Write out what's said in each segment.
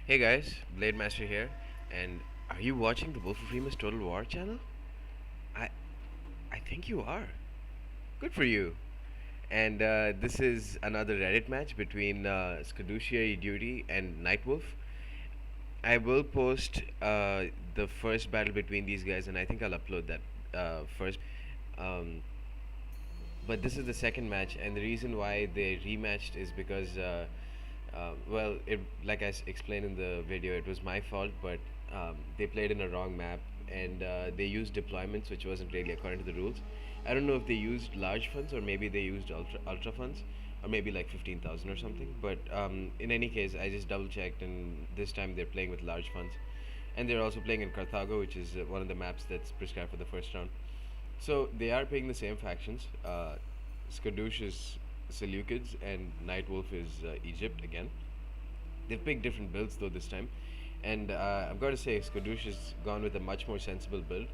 Hey guys, Blade Master here, and are you watching the Wolf of Remus Total War channel? I I think you are. Good for you. And this is another Reddit match between SkadooshiaryDuty and Knightwolf. I will post the first battle between these guys, and I think I'll upload that first. Um, but this is the second match, and the reason why they rematched is because like I explained in the video, it was my fault, but they played in a wrong map, and they used deployments which wasn't really according to the rules. I don't know if they used large funds or maybe they used ultra funds, or maybe like 15,000 or something. But in any case, I just double checked, and this time they're playing with large funds, and they're also playing in Carthago, which is one of the maps that's prescribed for the first round. So they are playing the same factions. Skadoosh is Seleucids and Knightwolf is Egypt again. They've picked different builds though this time, and I've got to say Skadoosh has gone with a much more sensible build.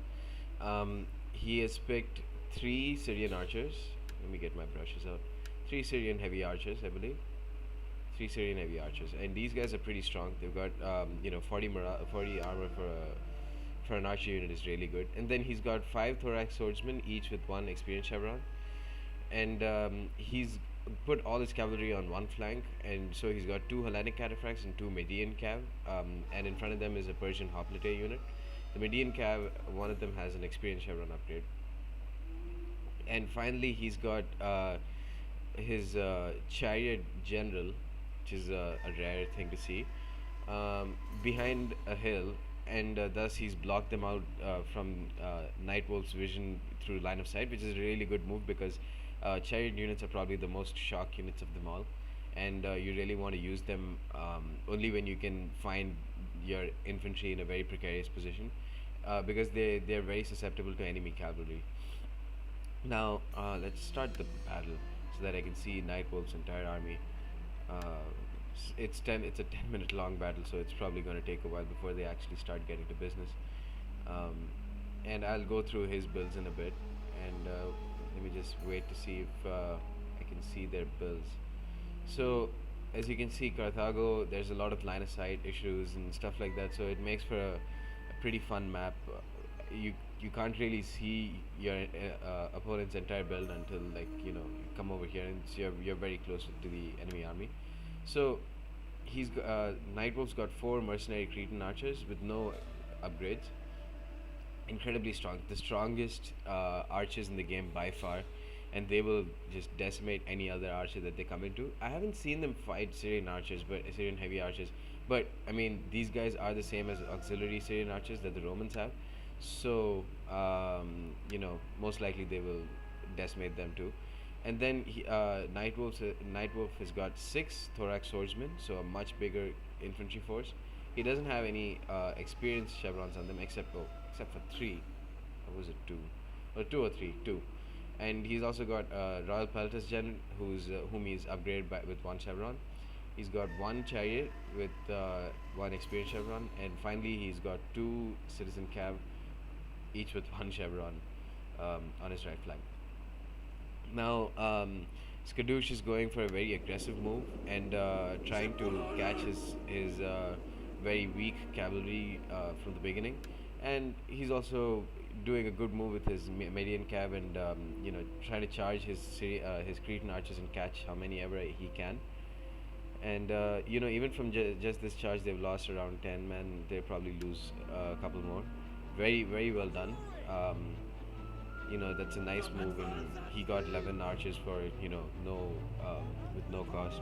He has picked three Syrian archers. Let me get my brushes out. Three Syrian heavy archers, I believe. Three Syrian heavy archers, and these guys are pretty strong. They've got 40 armor for an archer unit is really good. And then he's got five thorax swordsmen, each with one experience chevron, and he's put all his cavalry on one flank, and so he's got two Hellenic Cataphracts and two Median Cav, and in front of them is a Persian hoplite unit. The Median Cav, one of them has an experience chevron upgrade, and finally he's got his chariot general, which is a rare thing to see, behind a hill, and thus he's blocked them out from Nightwolf's vision through line of sight, which is a really good move because chariot units are probably the most shock units of them all, and you really want to use them only when you can find your infantry in a very precarious position, because they're very susceptible to enemy cavalry. Now let's start the battle so that I can see Nightwolf's entire army. Uh, it's a 10-minute long battle, so it's probably going to take a while before they actually start getting to business. Um, and I'll go through his builds in a bit, and let me just wait to see if I can see their builds. So as you can see, Carthago, there's a lot of line of sight issues and stuff like that, so it makes for a pretty fun map. You can't really see your opponent's entire build until, like, you come over here, and so you're very close to the enemy army. So Nightwolf's got four mercenary Cretan archers with no upgrades. Incredibly strong, the strongest archers in the game by far, and they will just decimate any other archer that they come into. I haven't seen them fight Syrian archers, but Syrian heavy archers. But I mean, these guys are the same as auxiliary Syrian archers that the Romans have. So most likely they will decimate them too. And then Nightwolf has got six thorax swordsmen, so a much bigger infantry force. He doesn't have any experience chevrons on them except for three. Or was it two? Or two or three? Two. And he's also got Royal Peltas Gen, whom he's upgraded with one chevron. He's got one chariot with one experience chevron, and finally he's got two citizen cav, each with one chevron on his right flank. Now, Skadoosh is going for a very aggressive move and trying to catch his very weak cavalry from the beginning, and he's also doing a good move with his Median Cav, and trying to charge his Cretan archers and catch how many ever he can. And even from just this charge, they've lost around 10 men. They probably lose a couple more. Very, very well done. That's a nice move, and he got 11 archers for no with no cost,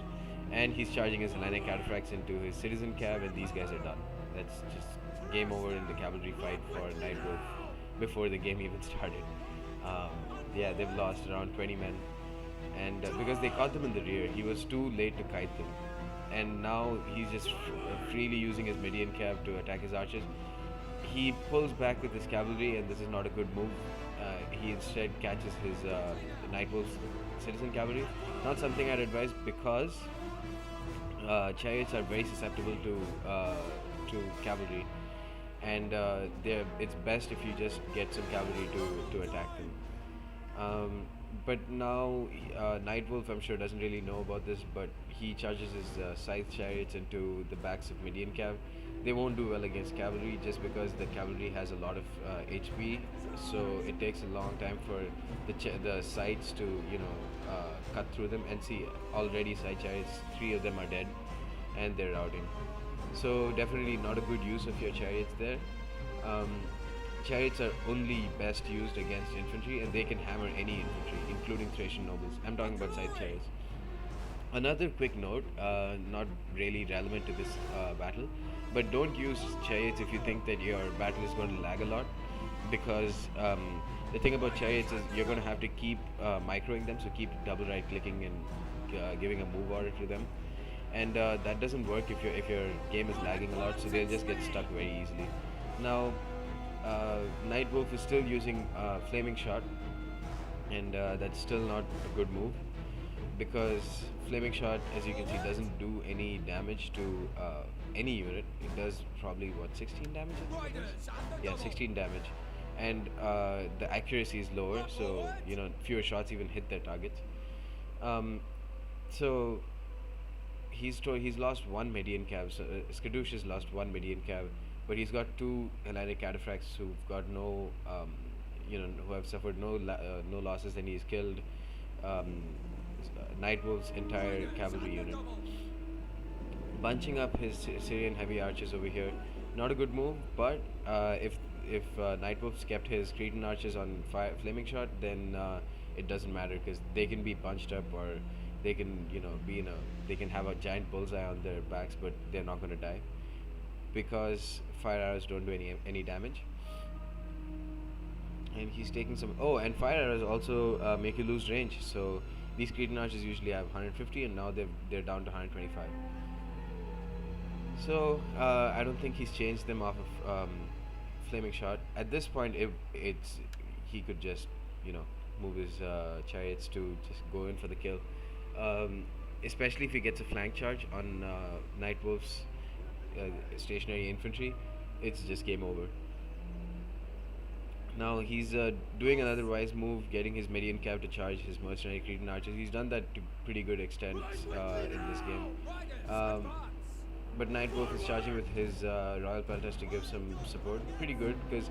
and he's charging his Hellenic Cataphracts into his citizen cav, and these guys are done. That's just game over in the cavalry fight for Knightwolf before the game even started. Yeah, they've lost around 20 men, and because they caught them in the rear, he was too late to kite them, and now he's just freely using his Median cav to attack his archers. He pulls back with his cavalry, and this is not a good move. He instead catches his Nightwolf's citizen cavalry. Not something I'd advise, because chariots are very susceptible to cavalry, and it's best if you just get some cavalry to attack them. But now Knightwolf, I'm sure, doesn't really know about this, but he charges his scythe chariots into the backs of Median Cav. They won't do well against cavalry just because the cavalry has a lot of HP, so it takes a long time for the scythes to cut through them. And see, already scythe chariots, 3 of them are dead, and they're routing. So definitely not a good use of your chariots there. Um, Chariots are only best used against infantry, and they can hammer any infantry, including Thracian nobles. I'm talking about scythe chariots. Another quick note, not really relevant to this battle, but don't use chariots if you think that your battle is going to lag a lot, because the thing about chariots is you're going to have to keep microing them, so keep double right clicking and giving a move order to them, and that doesn't work if your game is lagging a lot, so they'll just get stuck very easily. Now, Knightwolf is still using Flaming Shot, and that's still not a good move, because Flaming Shot, as you can see, doesn't do any damage to any unit. It does probably, what, 16 damage? I think it is? Yeah, 16 damage. And the accuracy is lower, so, fewer shots even hit their targets. So he's lost one Median Cav. So Skadoosh has lost one Median Cav, but he's got 2 Hellenic Cataphracts who've got no, who have suffered no losses, and he's killed Knightwolf's entire cavalry unit. Bunching up his Syrian heavy archers over here, not a good move. But if Knightwolf's kept his Cretan Archers on Flaming Shot, then it doesn't matter, because they can be bunched up, or they can they can have a giant bullseye on their backs, but they're not going to die, because fire arrows don't do any damage. And he's taking some. Oh, and fire arrows also make you lose range. So these Cretan Archers usually have 150, and now they're down to 125. So I don't think he's changed them off of Flaming Shot. At this point, he could just move his chariots to just go in for the kill. Especially if he gets a flank charge on Knightwolf's stationary infantry, it's just game over. Now he's doing another wise move, getting his Median Cav to charge his mercenary Cretan Archers. He's done that to pretty good extent in this game. But Knightwolf is charging with his Royal Peltas to give some support. Pretty good, because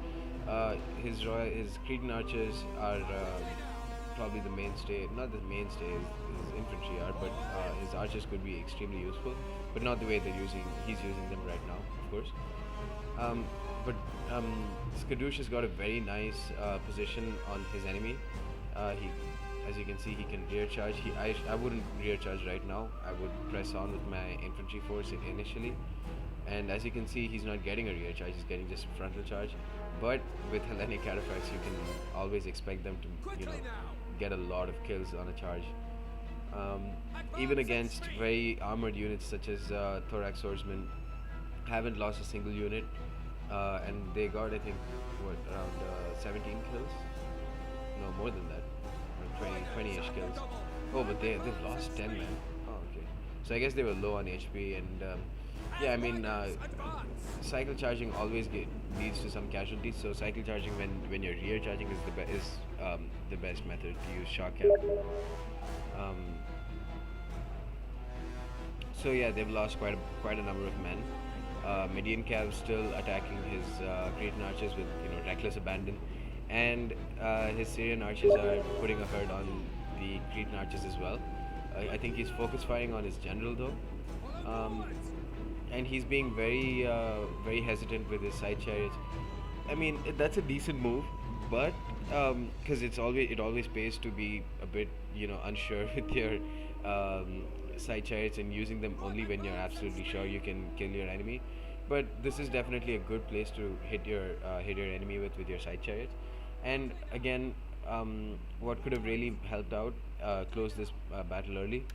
his Cretan Archers are probably the mainstay. Not the mainstay, his infantry are, but his archers could be extremely useful, but not the way he's using them right now, of course. But Skadoosh has got a very nice position on his enemy. As you can see, he can rear charge. I wouldn't rear charge right now. I would press on with my infantry force initially. And as you can see, he's not getting a rear charge. He's getting just frontal charge. But with Hellenic Cataphracts, you can always expect them to, get a lot of kills on a charge. Even against very armored units such as Thorax Swordsmen, haven't lost a single unit. And they got, I think, around 17 kills? No, more than that. 20-ish kills. Oh, but they've lost 10, man. Oh, okay. So I guess they were low on HP, and yeah, I mean, cycle charging always leads to some casualties. So cycle charging when you're rear charging is the best method to use shock cap. So yeah, they've lost quite a number of men. Median Cav still attacking his Cretan Archers with reckless abandon, and his Syrian Archers are putting a hurt on the Cretan Archers as well. I think he's focus firing on his general though, and he's being very very hesitant with his side chariots. I mean, that's a decent move, but because it always pays to be a bit unsure with your side chariots and using them only when you're absolutely sure you can kill your enemy. But this is definitely a good place to hit your enemy with your side chariots. And again, what could have really helped out close this battle early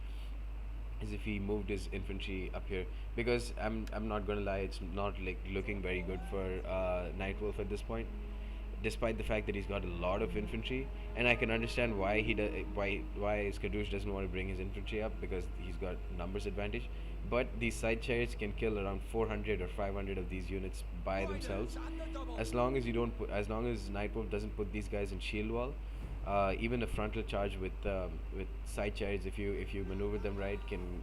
is if he moved his infantry up here, because I'm not gonna lie, it's not like looking very good for Knightwolf at this point, despite the fact that he's got a lot of infantry. And I can understand why why Skadoosh doesn't want to bring his infantry up, because he's got numbers advantage. But these side chariots can kill around 400 or 500 of these units by themselves, as long as Knightwolf doesn't put these guys in shield wall. Even a frontal charge with side chariots, if you maneuver them right, can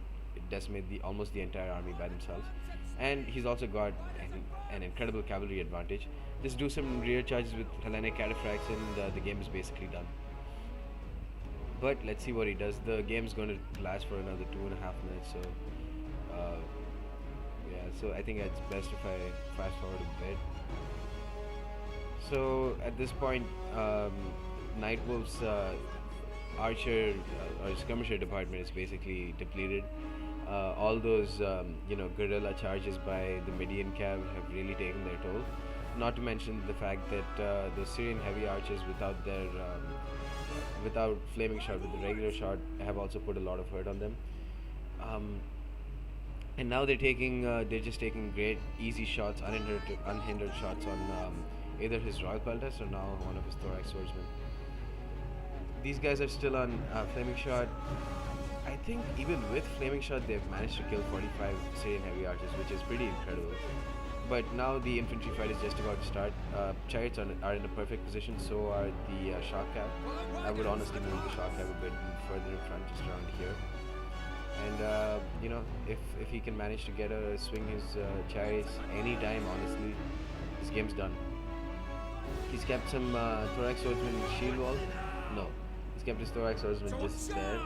decimate almost the entire army by themselves. And he's also got an incredible cavalry advantage. Just do some rear charges with Hellenic Cataphracts, and the game is basically done. But let's see what he does. The game's going to last for another 2.5 minutes, so uh, yeah. So I think it's best if I fast forward a bit. So at this point, Knightwolf's archer or skirmisher department is basically depleted. All those guerrilla charges by the Median Cav have really taken their toll. Not to mention the fact that the Syrian heavy archers, without flaming shot, with the regular shot, have also put a lot of hurt on them. And now they're just taking great easy shots, unhindered shots on either his Royal Peltas or now one of his Thorax Swordsmen. These guys are still on flaming shot. I think even with flaming shot, they've managed to kill 45 Syrian heavy archers, which is pretty incredible. But now the infantry fight is just about to start. Chariots are in a perfect position, so are the shock cav. I would honestly move the shock cav a bit further in front, just around here. And if he can manage to swing his chariots anytime, honestly, this game's done. He's kept some Thorax Swordsman shield wall. No, he's kept his Thorax Swordsman just there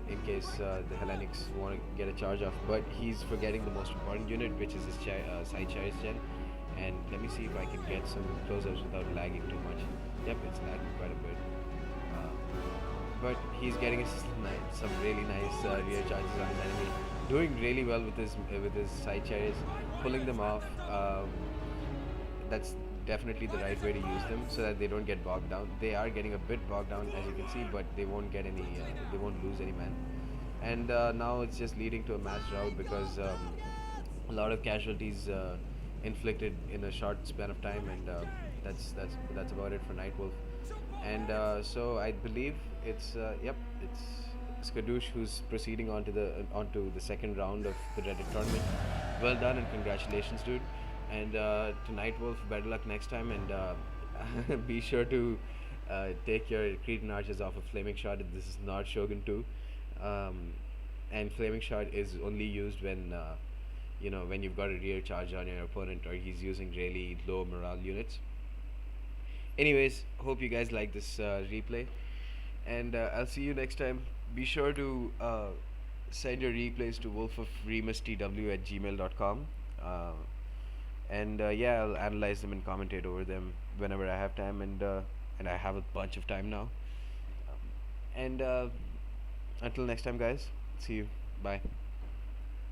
in case the Hellenics want to get a charge off. But he's forgetting the most important unit, which is his side chariots gen. And let me see if I can get some close-ups without lagging too much. Yep, it's lagging quite a bit. But he's getting some really nice rear charges on his enemy, doing really well with his side chariots, pulling them off. That's definitely the right way to use them, so that they don't get bogged down. They are getting a bit bogged down, as you can see, but they won't lose any men. And now it's just leading to a mass rout because a lot of casualties inflicted in a short span of time, and that's about it for Knightwolf. And so I believe it's Skadoosh who's proceeding onto the second round of the Reddit tournament. Well done and congratulations, dude. And to Knightwolf, better luck next time, and be sure to take your Cretan Archers off of Flaming Shot. This is not Shogun 2, and Flaming Shot is only used when when you've got a rear charge on your opponent or he's using really low morale units. Anyways, hope you guys like this replay, and I'll see you next time. Be sure to send your replays to wolfofremusTW@gmail.com. I'll analyze them and commentate over them whenever I have time, and I have a bunch of time now. And until next time, guys, see you. Bye.